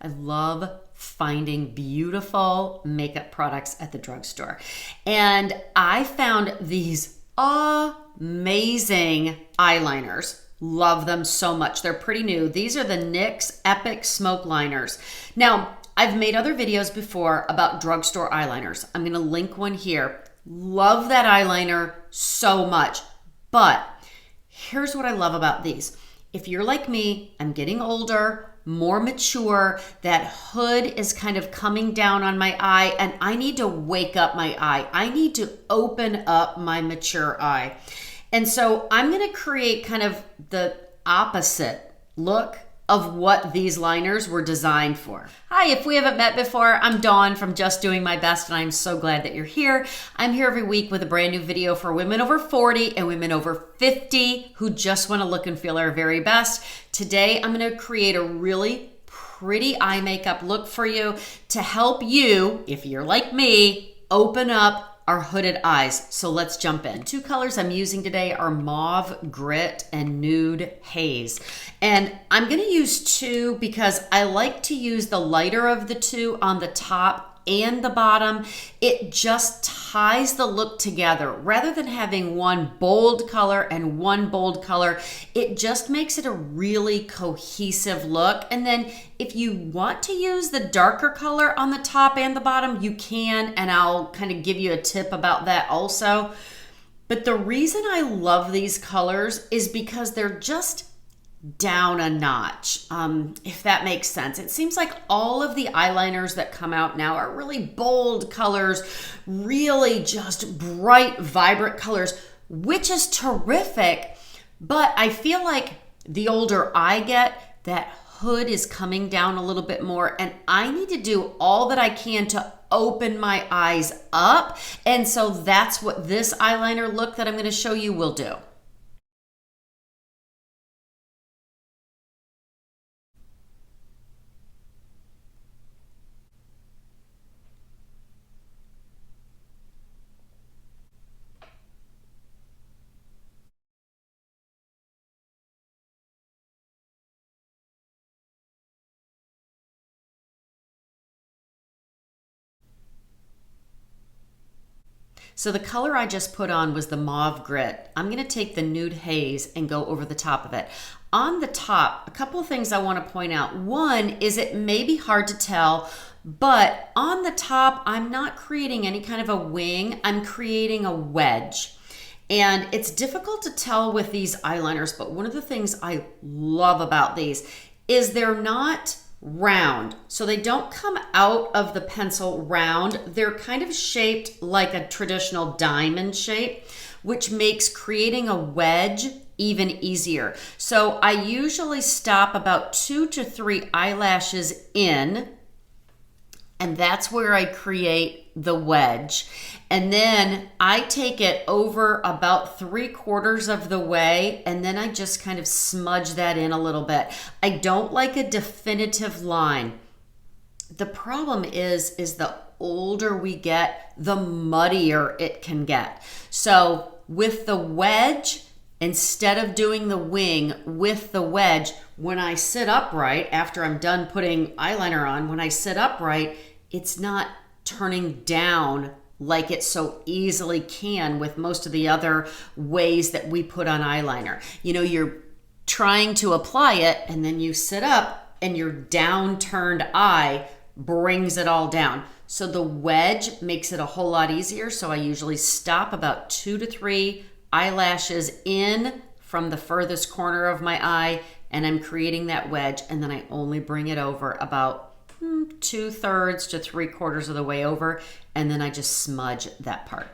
I love finding beautiful makeup products at the drugstore. And I found these amazing eyeliners. Love them so much. They're pretty new. These are the NYX Epic Smoke Liners. Now, I've made other videos before about drugstore eyeliners. I'm going to link one here. Love that eyeliner so much. But here's what I love about these. If you're like me, I'm getting older, more mature, that hood is kind of coming down on my eye, and I need to wake up my eye. I need to open up my mature eye. And so I'm going to create kind of the opposite look of what these liners were designed for. Hi, if we haven't met before, I'm Dawn from Just Doing My Best, and I'm so glad that you're here. I'm here every week with a brand new video for women over 40 and women over 50 who just want to look and feel our very best. Today, I'm going to create a really pretty eye makeup look for you to help you, if you're like me, open up our hooded eyes. So let's jump in. Two colors I'm using today are Mauve Grit and Nude Haze. And I'm gonna use two because I like to use the lighter of the two on the top and the bottom. It just ties the look together. Rather than having one bold color and one bold color, it just makes it a really cohesive look. And then if you want to use the darker color on the top and the bottom, you can, and I'll kind of give you a tip about that also. But the reason I love these colors is because they're just down a notch, if that makes sense. It seems like all of the eyeliners that come out now are really bold colors, really just bright, vibrant colors, which is terrific. But I feel like the older I get, that hood is coming down a little bit more, and I need to do all that I can to open my eyes up. And so that's what this eyeliner look that I'm going to show you will do. So the color I just put on was the Mauve Grit. I'm gonna take the Nude Haze and go over the top of it. On the top, a couple of things I wanna point out. One is it may be hard to tell, but on the top, I'm not creating any kind of a wing, I'm creating a wedge. And it's difficult to tell with these eyeliners, but one of the things I love about these is they're not round. So they don't come out of the pencil round. They're kind of shaped like a traditional diamond shape, which makes creating a wedge even easier. So I usually stop about 2 to 3 eyelashes in, and that's where I create the wedge. And then I take it over about 3/4 of the way, and then I just kind of smudge that in a little bit. I don't like a definitive line. The problem is the older we get, the muddier it can get. So with the wedge, instead of doing the wing with the wedge, when I sit upright, after I'm done putting eyeliner on, when I sit upright, it's not turning down like it so easily can with most of the other ways that we put on eyeliner. You know, you're trying to apply it and then you sit up and your down-turned eye brings it all down. So the wedge makes it a whole lot easier. So I usually stop about 2 to 3 eyelashes in from the furthest corner of my eye, and I'm creating that wedge, and then I only bring it over about 2/3 to 3/4 of the way over, and then I just smudge that part.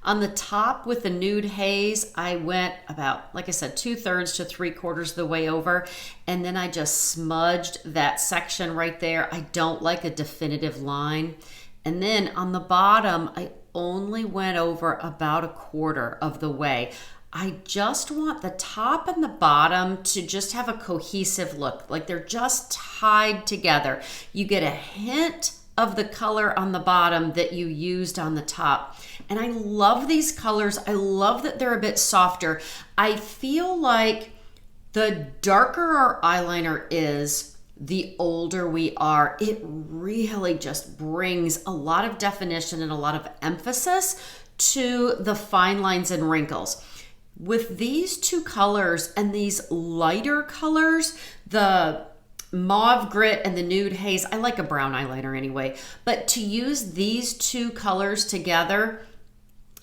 On the top with the Nude Haze, I went about, like I said, 2/3 to 3/4 of the way over, and then I just smudged that section right there. I don't like a definitive line. And then on the bottom, I only went over about 1/4 of the way. I just want the top and the bottom to just have a cohesive look, like they're just tied together. You get a hint of the color on the bottom that you used on the top. And I love these colors. I love that they're a bit softer. I feel like the darker our eyeliner is, the older we are. It really just brings a lot of definition and a lot of emphasis to the fine lines and wrinkles. With these two colors and these lighter colors, the Mauve Grit and the Nude Haze, I like a brown eyeliner anyway, but to use these two colors together,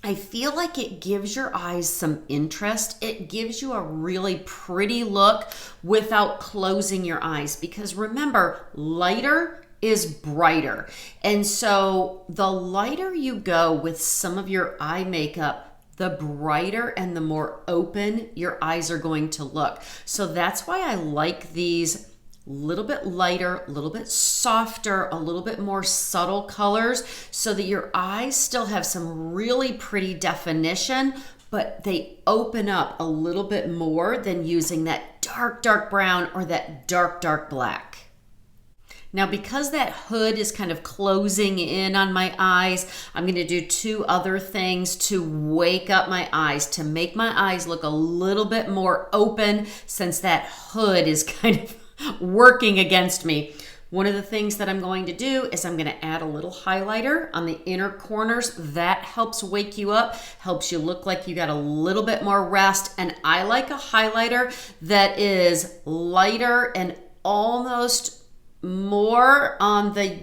I feel like it gives your eyes some interest. It gives you a really pretty look without closing your eyes, because remember, lighter is brighter. And so the lighter you go with some of your eye makeup, the brighter and the more open your eyes are going to look. So that's why I like these little bit lighter, a little bit softer, a little bit more subtle colors, so that your eyes still have some really pretty definition, but they open up a little bit more than using that dark, dark brown or that dark, dark black. Now, because that hood is kind of closing in on my eyes, I'm going to do two other things to wake up my eyes, to make my eyes look a little bit more open, since that hood is kind of working against me. One of the things that I'm going to do is I'm going to add a little highlighter on the inner corners. That helps wake you up, helps you look like you got a little bit more rest. And I like a highlighter that is lighter and almost more on the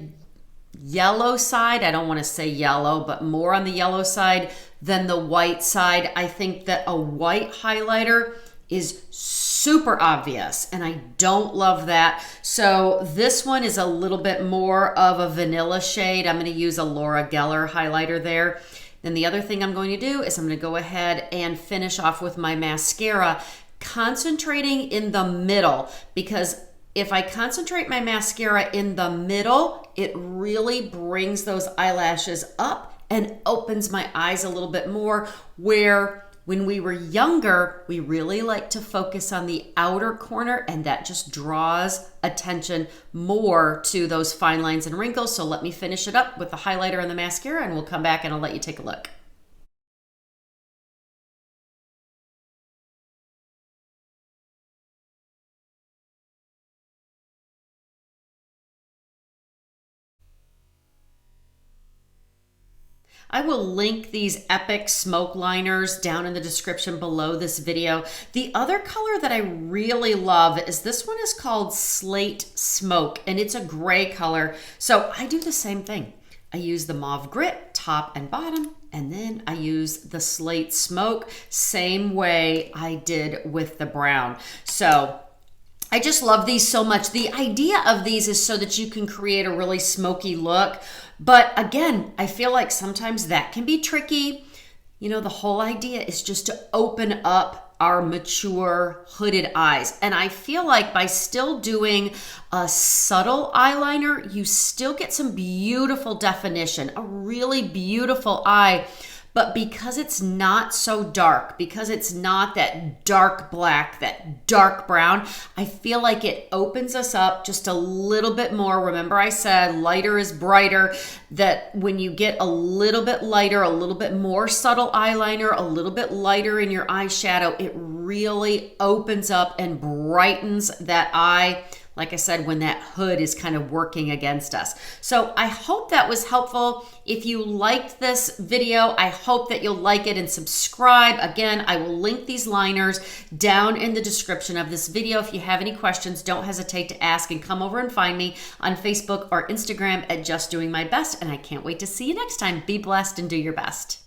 yellow side. I don't want to say yellow, but more on the yellow side than the white side. I think that a white highlighter is super obvious, and I don't love that. So this one is a little bit more of a vanilla shade. I'm going to use a Laura Geller highlighter there. Then the other thing I'm going to do is I'm going to go ahead and finish off with my mascara, concentrating in the middle, because if I concentrate my mascara in the middle, it really brings those eyelashes up and opens my eyes a little bit more, where when we were younger, we really like to focus on the outer corner, and that just draws attention more to those fine lines and wrinkles. So let me finish it up with the highlighter and the mascara, and we'll come back and I'll let you take a look. I will link these Epic Smoke liners down in the description below this video. The other color that I really love is this one is called Slate Smoke, and it's a gray color. So I do the same thing. I use the Mauve Grit, top and bottom, and then I use the Slate Smoke, same way I did with the brown. So I just love these so much. The idea of these is so that you can create a really smoky look. But again, I feel like sometimes that can be tricky. You know, the whole idea is just to open up our mature hooded eyes. And I feel like by still doing a subtle eyeliner, you still get some beautiful definition, a really beautiful eye. But because it's not so dark, because it's not that dark black, that dark brown, I feel like it opens us up just a little bit more. Remember I said lighter is brighter, that when you get a little bit lighter, a little bit more subtle eyeliner, a little bit lighter in your eyeshadow, it really opens up and brightens that eye. Like I said, when that hood is kind of working against us. So I hope that was helpful. If you liked this video, I hope that you'll like it and subscribe. Again, I will link these liners down in the description of this video. If you have any questions, don't hesitate to ask, and come over and find me on Facebook or Instagram at Just Doing My Best. And I can't wait to see you next time. Be blessed and do your best.